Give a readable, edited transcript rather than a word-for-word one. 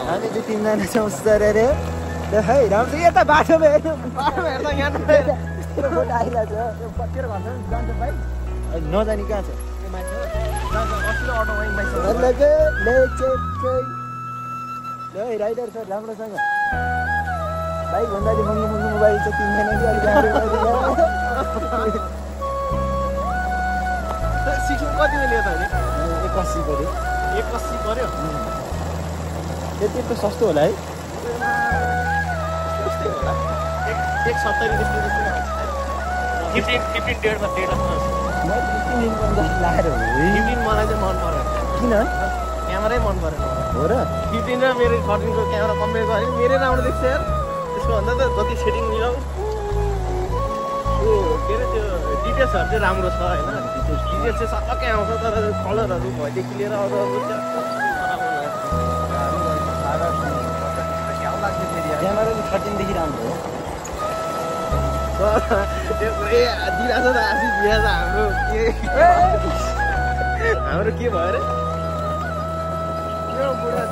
हामी चाहिँ तिनजना छौँ सर अरे है राम्रो यता बाटोमा हेर्नु हेर्दा यहाँ फोटो आइरहेको छ नजानी कहाँ छ राइडर सर राम्रोसँग बाइक भन्दा अलि महँगो महँगो मोबाइल छ किन्दैन कि अलिक सिक्नु कतिमा लियो त 81 पर्यो 81 पर्यो त्यति त सस्तो होला है 170 15 डेढमा डेढ लाएर 15 मलाई चाहिँ मन परेन किन क्यामेरै मन परेन हो र 15 र मेरो 13 को क्यामेरा कम्पेयर गरे मेरै राम्रो देख्छ यार त्यसको भन्दा त जति सेटिङ मिलाउ त्यो के अरे त्यो डिटेल्सहरू चाहिँ राम्रो छ होइन डिटेल्स चाहिँ सटक्कै आउँछ तर कलरहरू भएदेखि लिएर अरू क्यामेरा चाहिँ 13 देखि राम्रो हो त्यो पुरै दिइरहेछ त आशिष बिहा त हाम्रो के भयो अरे बुढा